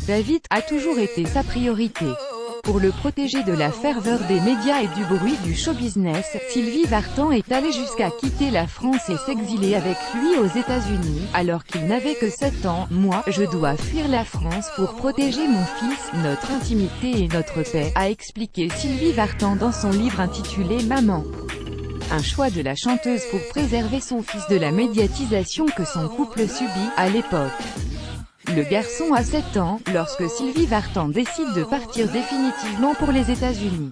David a toujours été sa priorité. Pour le protéger de la ferveur des médias et du bruit du show-business, Sylvie Vartan est allée jusqu'à quitter la France et s'exiler avec lui aux États-Unis, alors qu'il n'avait que 7 ans. « Moi, je dois fuir la France pour protéger mon fils, notre intimité et notre paix », a expliqué Sylvie Vartan dans son livre intitulé « Maman ». Un choix de la chanteuse pour préserver son fils de la médiatisation que son couple subit, à l'époque. Le garçon a 7 ans, lorsque Sylvie Vartan décide de partir définitivement pour les États-Unis.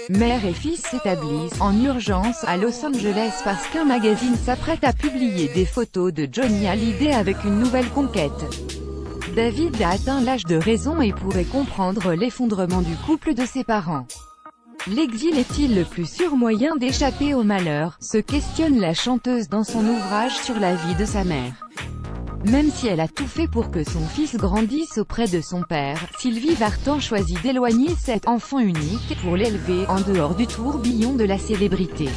Mère et fils s'établissent, en urgence, à Los Angeles parce qu'un magazine s'apprête à publier des photos de Johnny Hallyday avec une nouvelle conquête. David a atteint l'âge de raison et pourrait comprendre l'effondrement du couple de ses parents. L'exil est-il le plus sûr moyen d'échapper au malheur, se questionne la chanteuse dans son ouvrage sur la vie de sa mère. Même si elle a tout fait pour que son fils grandisse auprès de son père, Sylvie Vartan choisit d'éloigner cet enfant unique, pour l'élever, en dehors du tourbillon de la célébrité.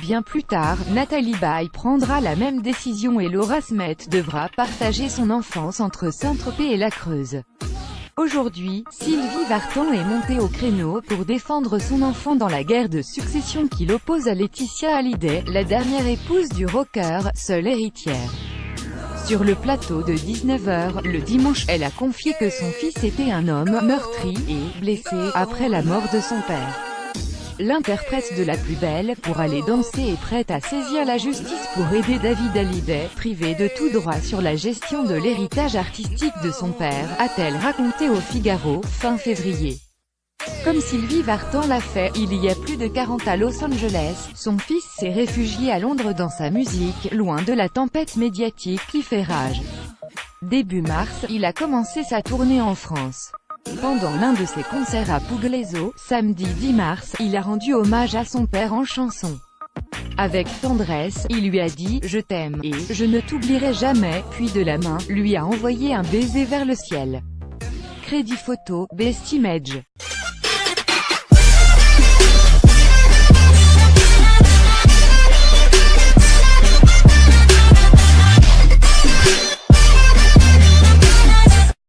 Bien plus tard, Nathalie Baye prendra la même décision et Laura Smet devra partager son enfance entre Saint-Tropez et la Creuse. Aujourd'hui, Sylvie Vartan est montée au créneau pour défendre son enfant dans la guerre de succession qui l'oppose à Laetitia Hallyday, la dernière épouse du rocker, seule héritière. Sur le plateau de 19h, le dimanche, elle a confié que son fils était un homme meurtri et blessé après la mort de son père. L'interprète de La Plus Belle pour aller danser est prête à saisir la justice pour aider David Hallyday, privé de tout droit sur la gestion de l'héritage artistique de son père, a-t-elle raconté au Figaro, fin février. Comme Sylvie Vartan l'a fait, il y a plus de 40 à Los Angeles, son fils s'est réfugié à Londres dans sa musique, loin de la tempête médiatique qui fait rage. Début mars, il a commencé sa tournée en France. Pendant l'un de ses concerts à Pugliese, samedi 10 mars, il a rendu hommage à son père en chanson. Avec tendresse, il lui a dit « Je t'aime » et « Je ne t'oublierai jamais », puis de la main, lui a envoyé un baiser vers le ciel. Crédit photo, Best Image.